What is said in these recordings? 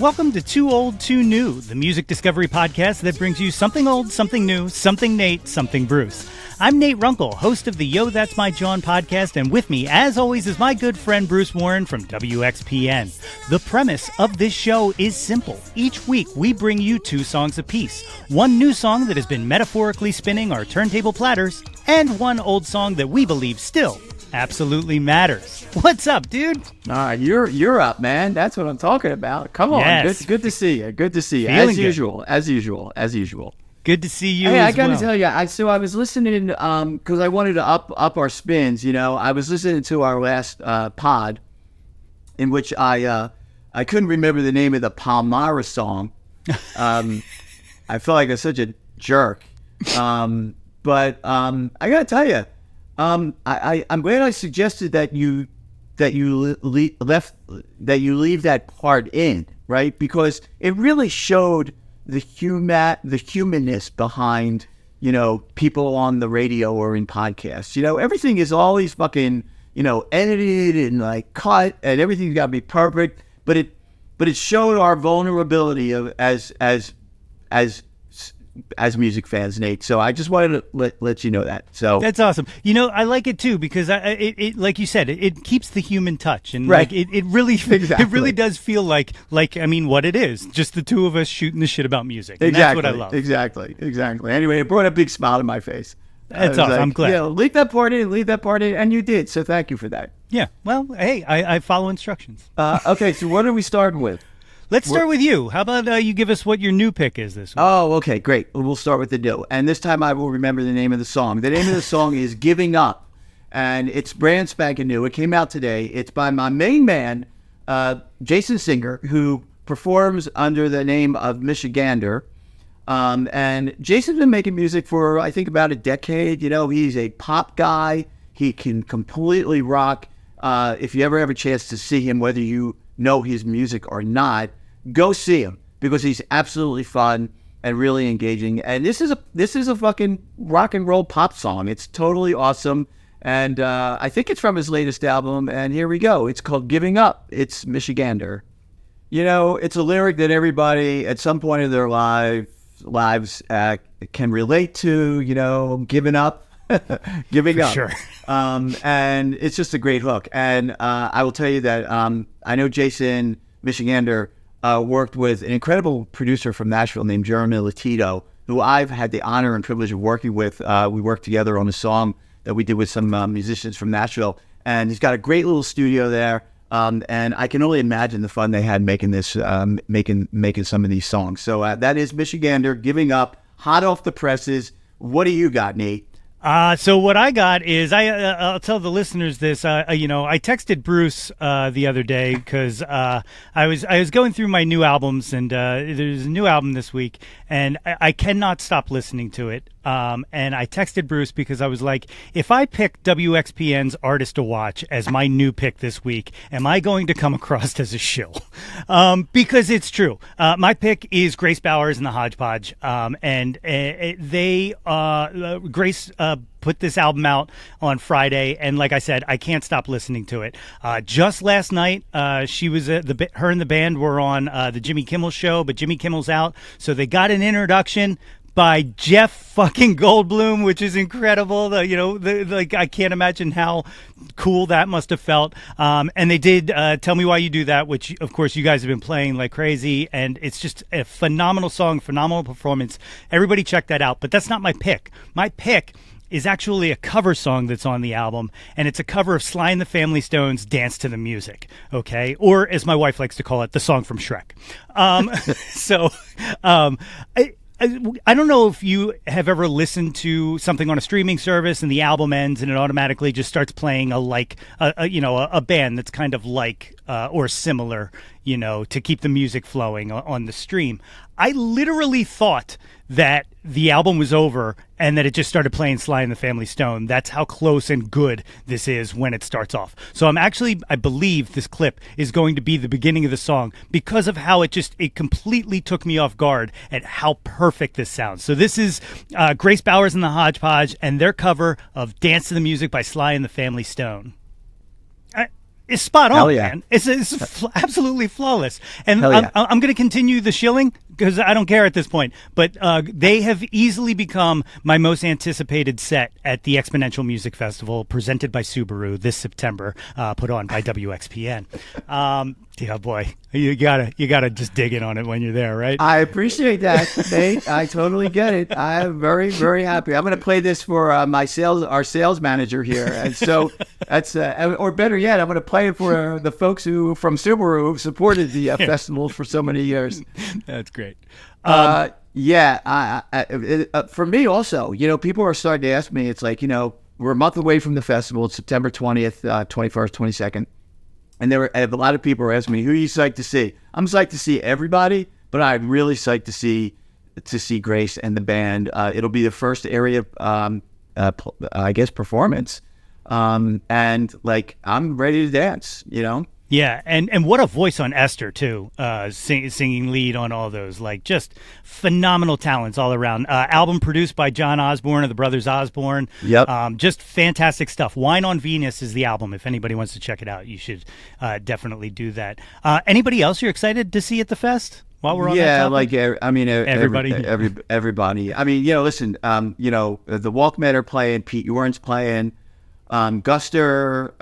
Welcome to Too Old, Too New, the music discovery podcast that brings you something old, something new, something Nate, something Bruce. I'm Nate Runkle, host of the Yo, That's My Jawn podcast, and with me, as always, is my good friend Bruce Warren from WXPN. The premise of this show is simple. Each week, we bring you 2 songs apiece. One new song that has been metaphorically spinning our turntable platters, and one old song that we believe still absolutely matters. What's up, dude? You're up, man. That's what I'm talking about. Come on. Yes. Good to see you. Good to see you. Feeling As usual. Good to see you. Hey, as I gotta well. tell you, I was listening because I wanted to up our spins. You know, I was listening to our last pod, in which I couldn't remember the name of the Palmyra song. I felt like such a jerk. But I gotta tell you, I'm glad I suggested that you leave that part in, right? Because it really showed the humanness behind, you know, people on the radio or in podcasts. You know, everything is always fucking, you know, edited and like cut, and everything's got to be perfect. But it showed our vulnerability of as music fans, Nate. So I just wanted to let you know that. So that's awesome. You know, I like it too because it like you said, it keeps the human touch, and right. like it really Exactly. it really does feel like I mean, what it is, just the two of us shooting the shit about music. And exactly. That's what I love. Exactly. Anyway, it brought a big smile to my face. That's awesome. Like, I'm glad. Yeah, leave that part in, and you did. So thank you for that. Yeah. Well, hey, I follow instructions. Okay, so what are we starting with? Let's start with you. How about you give us what your new pick is this week? Oh, okay, great. We'll start with the new. And this time I will remember the name of the song. The name of the song is Giving Up. And it's brand spanking new. It came out today. It's by my main man, Jason Singer, who performs under the name of Michigander. And Jason's been making music for, I think, about a decade. You know, he's a pop guy. He can completely rock. If you ever have a chance to see him, whether you know his music or not, go see him, because he's absolutely fun and really engaging. And this is a fucking rock and roll pop song. It's totally awesome. And I think it's from his latest album. And here we go. It's called Giving Up. It's Michigander. You know, it's a lyric that everybody at some point in their lives can relate to, you know, giving up. Giving up. Sure. And it's just a great hook. And I will tell you that I know Jason Michigander worked with an incredible producer from Nashville named Jeremy Latito, who I've had the honor and privilege of working with. We worked together on a song that we did with some musicians from Nashville, and he's got a great little studio there. And I can only imagine the fun they had making this, making some of these songs. So that is Michigander, Giving Up, hot off the presses. What do you got, Nate? So what I got is I'll tell the listeners this. You know, I texted Bruce the other day because I was going through my new albums, and there's a new album this week, and I cannot stop listening to it. And I texted Bruce because I was like, if I pick WXPN's Artist to Watch as my new pick this week, am I going to come across as a shill? Because it's true. My pick is Grace Bowers and the Hodge Podge. And Grace put this album out on Friday, and like I said, I can't stop listening to it. Just last night, she was her and the band were on the Jimmy Kimmel show, but Jimmy Kimmel's out, so they got an introduction by Jeff fucking Goldblum, which is incredible. Like I can't imagine how cool that must have felt. And they did Tell Me Why You Do That, which of course you guys have been playing like crazy, and it's just a phenomenal song, phenomenal performance. Everybody check that out. But that's not my pick. My pick is actually a cover song that's on the album, and it's a cover of Sly and the Family Stone's Dance to the Music, okay? Or as my wife likes to call it, the song from Shrek. I don't know if you have ever listened to something on a streaming service and the album ends and it automatically just starts playing a band that's kind of like or similar, you know, to keep the music flowing on the stream. I literally thought that the album was over and that it just started playing Sly and the Family Stone. That's how close and good this is when it starts off. So I believe this clip is going to be the beginning of the song because of how it completely took me off guard at how perfect this sounds. So this is Grace Bowers and the Hodge Podge and their cover of Dance to the Music by Sly and the Family Stone. is spot Hell on, yeah. man. It's absolutely flawless. And Hell yeah. I'm going to continue the shilling because I don't care at this point. But they have easily become my most anticipated set at the XPoNential Music Festival, presented by Subaru this September, put on by WXPN. Yeah, boy, you gotta just dig in on it when you're there, right? I appreciate that, Nate. I totally get it. I'm very, very happy. I'm going to play this for our sales manager here, and so that's, or better yet, I'm going to play it for the folks from Subaru who supported the festival for so many years. That's great. For me also, people are starting to ask me. It's like, we're a month away from the festival. It's September 20th, 21st, 22nd. And a lot of people are asking me, who are you psyched to see? I'm psyched to see everybody, but I'm really psyched to see Grace and the band. It'll be the first area, performance. And like, I'm ready to dance, Yeah, and what a voice on Esther too, singing lead on all those, like just phenomenal talents all around. Album produced by John Osborne of the Brothers Osborne. Yep. Just fantastic stuff. Wine on Venus is the album. If anybody wants to check it out, you should definitely do that. Anybody else you're excited to see at the fest? While we're on that topic? Everybody. Everybody. I mean, listen, the Walkmen are playing, Pete Yorn's playing, Guster,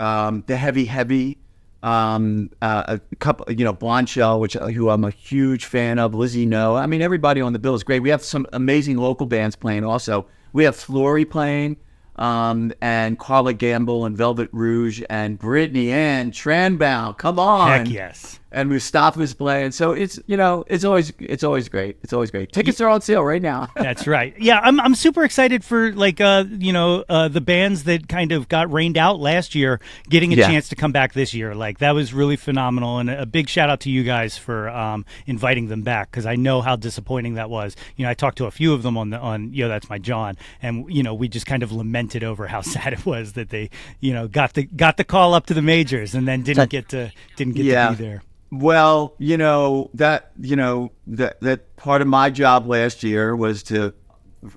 the Heavy. A couple, Blonde Shell, who I'm a huge fan of, Lizzie No. I mean, everybody on the bill is great. We have some amazing local bands playing also. We have Flory playing, and Carla Gamble and Velvet Rouge and Brittany Ann Tranbow. Come on. Heck yes. And Mustafa's playing. So it's always great. It's always great. Tickets are on sale right now. That's right. Yeah, I'm super excited for the bands that kind of got rained out last year getting a chance to come back this year. Like, that was really phenomenal, and a big shout out to you guys for inviting them back, because I know how disappointing that was. I talked to a few of them on That's My Jawn, and we just kind of lamented over how sad it was that they got the call up to the majors and then didn't get to be there. Well, that part of my job last year was to,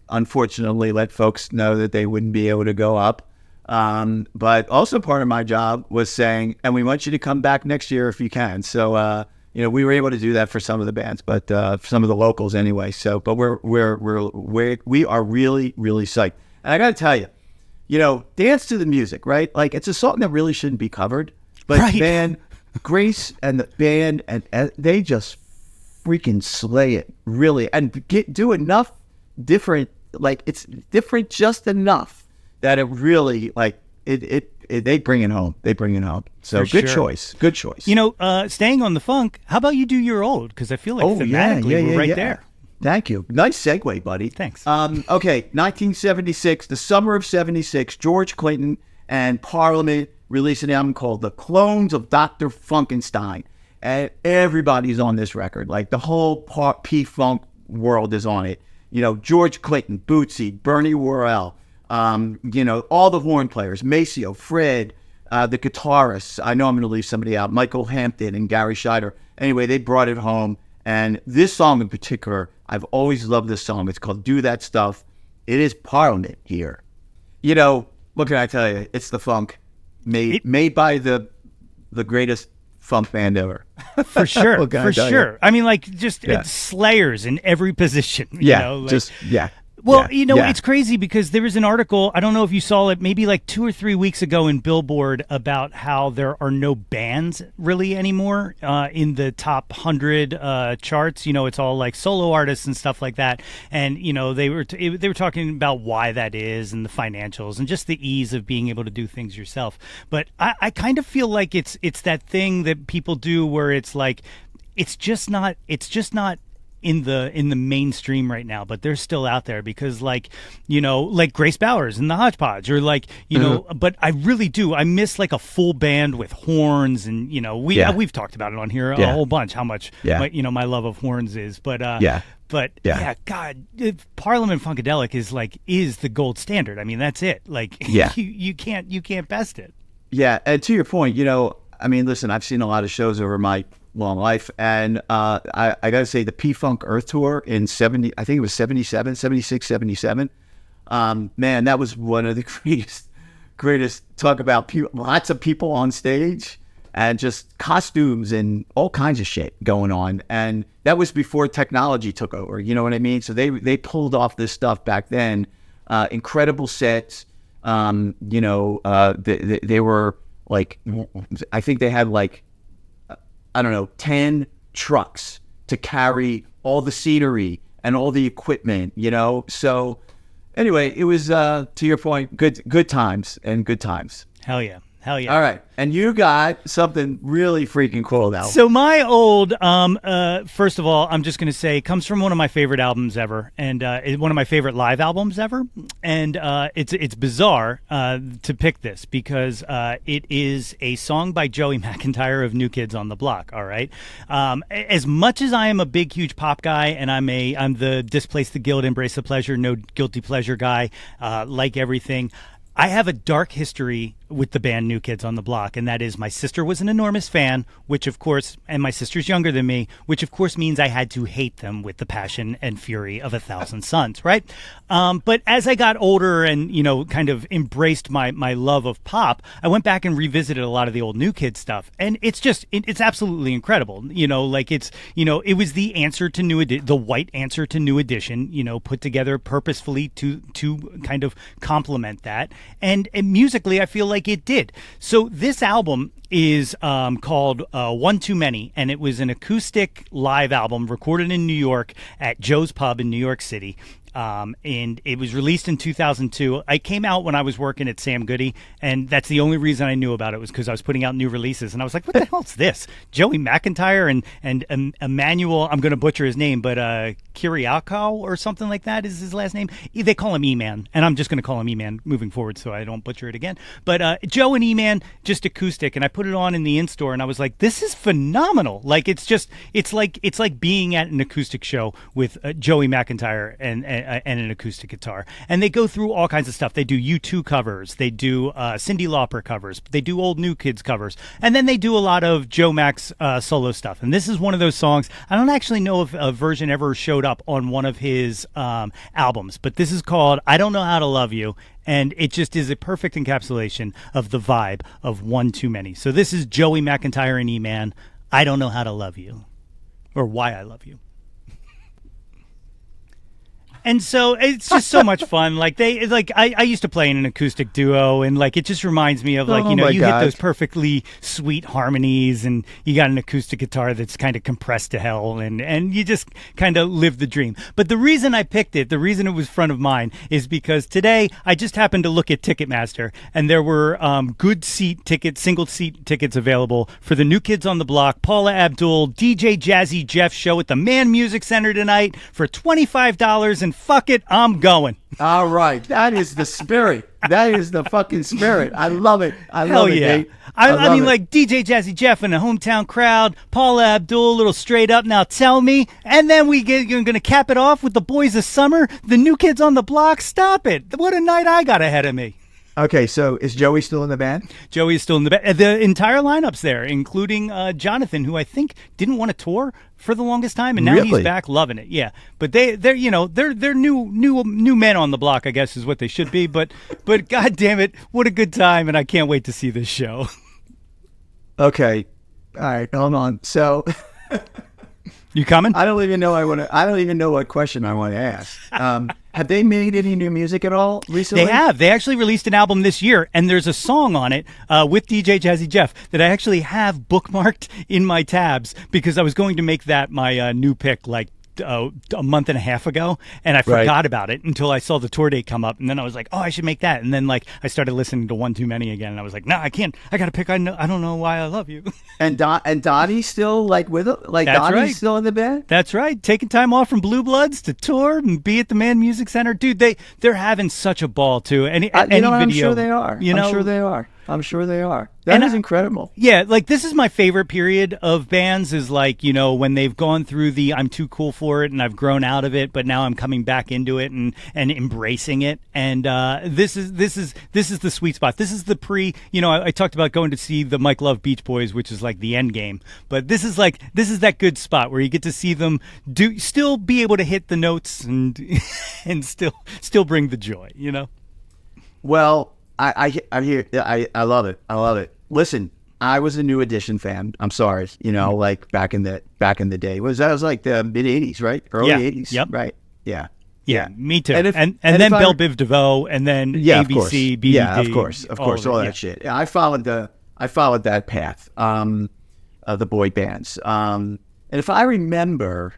unfortunately, let folks know that they wouldn't be able to go up. But also part of my job was saying, and we want you to come back next year if you can. So, we were able to do that for some of the bands, but some of the locals anyway. So, but we are really, really psyched. And I got to tell you, dance to the music, right? Like, it's a song that really shouldn't be covered, but right. Man. Grace and the band, and they just freaking slay it, really, and do enough different, like, it's different just enough that it really, like, they bring it home. So For good sure. Good choice. Staying on the funk, how about you do your old? Because I feel like thematically we're right there. Thank you. Nice segue, buddy. Thanks. Okay, 1976, the summer of 76, George Clinton and Parliament released an album called The Clones of Dr. Funkenstein. And everybody's on this record. Like, the whole P-Funk world is on it. George Clinton, Bootsy, Bernie Worrell, all the horn players, Maceo, Fred, the guitarists. I know I'm going to leave somebody out, Michael Hampton and Gary Scheider. Anyway, they brought it home. And this song in particular, I've always loved this song. It's called Do That Stuff. It is Parliament here. What can I tell you? It's the funk. Made by the greatest funk band ever. For sure. I mean, like, just it's slayers in every position. Well, it's crazy because there was an article, I don't know if you saw it, maybe like 2 or 3 weeks ago in Billboard, about how there are no bands really anymore in the top 100 charts. It's all like solo artists and stuff like that. And, they were talking about why that is, and the financials, and just the ease of being able to do things yourself. But I kind of feel like it's that thing that people do where it's like, it's just not in the mainstream right now, but they're still out there because, like Grace Bowers and the Hodge, or like, but I really do. I miss like a full band with horns, and we've talked about it on here a whole bunch, how much my love of horns is, but God, Parliament Funkadelic is the gold standard. I mean, that's it. Like, you can't best it. Yeah, and to your point, I mean, listen, I've seen a lot of shows over my long life, and I gotta say, the P-Funk Earth Tour in 70, I think it was 77, 76, 77, man, that was one of the greatest, talk about lots of people on stage, and just costumes and all kinds of shit going on. And that was before technology took over, you know what I mean? So they pulled off this stuff back then. Incredible sets. They were like, I think they had like, I don't know, 10 trucks to carry all the scenery and all the equipment, you know? So anyway, it was, to your point, good times and good times. Hell yeah. Hell yeah. All right. And you got something really freaking cool now. So my old, first of all, I'm just going to say, comes from one of my favorite albums ever, and one of my favorite live albums ever. And it's bizarre to pick this because it is a song by Joey McIntyre of New Kids on the Block. All right. As much as I am a big, huge pop guy, and I'm the displace the guilt, embrace the pleasure, no guilty pleasure guy, like everything. I have a dark history with the band New Kids on the Block, and that is my sister was an enormous fan, which of course, and my sister's younger than me, which of course means I had to hate them with the passion and fury of 1,000 suns, right? But as I got older and, kind of embraced my love of pop, I went back and revisited a lot of the old New Kids stuff, and it's just, it's absolutely incredible. It was the answer to the white answer to New Edition, put together purposefully to kind of complement that. And musically, I feel like it did. So this album is called One Too Many, and it was an acoustic live album recorded in New York at Joe's Pub in New York City. And it was released in 2002. I came out when I was working at Sam Goody, and that's the only reason I knew about it was because I was putting out new releases, and I was like, what the hell is this? Joey McIntyre and Emanuel, I'm going to butcher his name, but Kiriakou or something like that is his last name. They call him E-Man, and I'm just going to call him E-Man moving forward so I don't butcher it again. But Joe and E-Man, just acoustic, and I put it on in the in-store, and I was like, this is phenomenal. Like, it's like being at an acoustic show with Joey McIntyre and an acoustic guitar. And they go through all kinds of stuff. They do U2 covers. They do Cyndi Lauper covers. They do old New Kids covers. And then they do a lot of Joe Mac's solo stuff. And this is one of those songs. I don't actually know if a version ever showed up on one of his albums, but this is called I Don't Know How to Love You. And it just is a perfect encapsulation of the vibe of One Too Many. So this is Joey McIntyre and E-Man, I Don't Know How to Love You. Or Why I Love You. And so it's just so much fun. I used to play in an acoustic duo, and it just reminds me of you hit those perfectly sweet harmonies, and you got an acoustic guitar that's kind of compressed to hell, and you just kind of live the dream. But the reason I picked it, the reason it was front of mind, is because today I just happened to look at Ticketmaster, and there were good seat tickets, single seat tickets available for the New Kids on the Block, Paula Abdul, DJ Jazzy Jeff show at the Man Music Center tonight for $25, and fuck it, I'm going. All right. That is the spirit. That is the fucking spirit. I love it. I Hell love it, yeah. Nate. I mean, DJ Jazzy Jeff and a hometown crowd, Paula Abdul, a little straight up, now tell me. And then we're going to cap it off with the Boys of Summer, the New Kids on the Block. Stop it. What a night I got ahead of me. Okay, so is Joey still in the band? Joey is still in the band. The entire lineup's there, including Jonathan, who I think didn't want to tour for the longest time, and now Really? he's back loving it. Yeah, but they're new men on the block, I guess, is what they should be. But god damn it, what a good time, and I can't wait to see this show. Okay, all right, hold on. So, you coming? I don't even know what question I want to ask. Have they made any new music at all recently? They have. They actually released an album this year, and there's a song on it with DJ Jazzy Jeff that I actually have bookmarked in my tabs because I was going to make that my new pick a month and a half ago, and I forgot about it until I saw the tour date come up, and then I was like, oh, I should make that. And then I started listening to One Too Many again, and I was like, no, I can't. I got to pick. I don't know Why I Love You. And Donnie's still with it? That's Donnie's right. still in the band? That's right. Taking time off from Blue Bloods to tour and be at the Man Music Center. Dude, they're having such a ball too. Any video. I'm sure they are. I'm sure they are. That is incredible. Yeah, this is my favorite period of bands is when they've gone through the I'm too cool for it and I've grown out of it, but now I'm coming back into it and embracing it. And this is the sweet spot. This is the I talked about going to see the Mike Love Beach Boys, which is the end game. But this is that good spot where you get to see them still be able to hit the notes and and still bring the joy, Well, I hear. I love it. I love it. Listen, I was a New Edition fan. I'm sorry, like back in the day. That was like the mid '80s, right? Early '80s. Yep. Right. Yeah. Yeah, me too. And And if then I- Belle Biv DeVoe, and then Yeah, ABC, of course. BBD. Yeah, of course, all it, that shit. Yeah, I followed that path. The boy bands. And if I remember,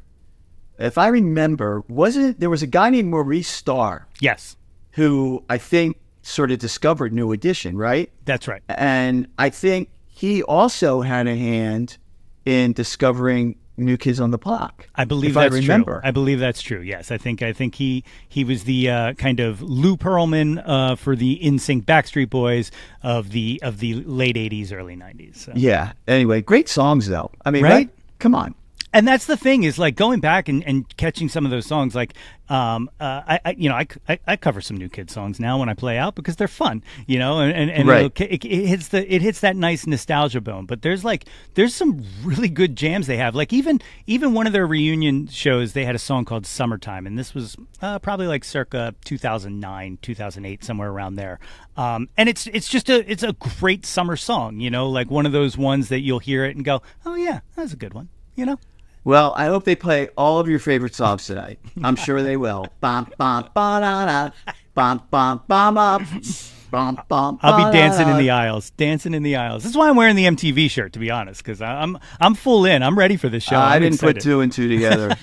wasn't there was a guy named Maurice Starr Yes, who I think sort of discovered New Edition, right? that's right. And I think he also had a hand in discovering New Kids on the Block. I believe if that's I remember. true. I believe that's true. Yes, I think he was the kind of Lou Pearlman for the NSYNC Backstreet Boys of the late '80s, early '90s. So. Yeah. Anyway, great songs though. I mean, Right? Come on. And that's the thing is like going back and catching some of those songs. Like, I cover some New Kid songs now when I play out because they're fun, and Right. it hits that nice nostalgia bone. But there's some really good jams they have. Like even one of their reunion shows, they had a song called "Summertime," and this was probably like circa 2009, 2008, somewhere around there. And it's a great summer song, like one of those ones that you'll hear it and go, oh yeah, that's a good one, Well, I hope they play all of your favorite songs tonight. I'm sure they will. Bum, bum, ba-da-da. Bum, bum, bum, up. Bum, bum, I'll be dancing in ba-da-da. the aisles. That's why I'm wearing the MTV shirt, to be honest, because I'm full in. I'm ready for this show. I I'm didn't put excited. two and two together.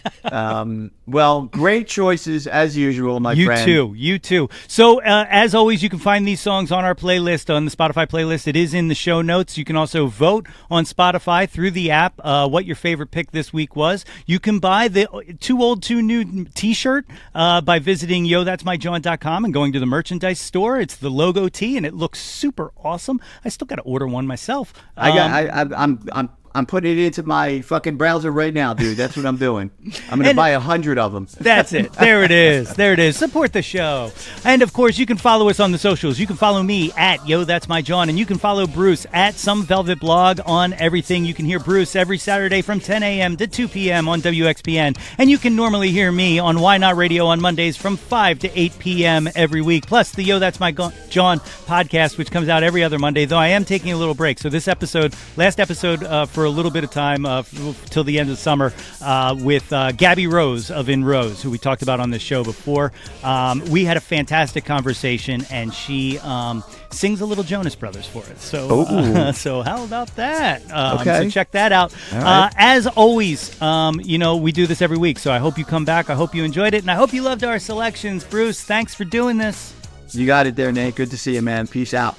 Well, great choices as usual, my friend. You too. So, as always, you can find these songs on our playlist, on the Spotify playlist. It is in the show notes. You can also vote on Spotify through the app what your favorite pick this week was. You can buy the Too Old, Too New t-shirt by visiting yothat'smyjawn.com and going to the merchandise store. It's the logo tee, and it looks super awesome. I still got to order one myself. I'm putting it into my fucking browser right now, dude. That's what I'm doing. I'm going to buy 100 of them. That's it. There it is. Support the show. And, of course, you can follow us on the socials. You can follow me at Yo That's My Jawn, and you can follow Bruce at Some Velvet Blog on everything. You can hear Bruce every Saturday from 10 a.m. to 2 p.m. on WXPN. And you can normally hear me on Why Not Radio on Mondays from 5 to 8 p.m. every week. Plus the Yo That's My Jawn podcast, which comes out every other Monday, though I am taking a little break. So this last episode for a little bit of time till the end of the summer with Gabby Rose of In Rose, who we talked about on this show before. We had a fantastic conversation, and she sings a little Jonas Brothers for us. So, so how about that? Okay. So check that out. All right. As always, we do this every week, so I hope you come back. I hope you enjoyed it, and I hope you loved our selections. Bruce, thanks for doing this. You got it there, Nate. Good to see you, man. Peace out.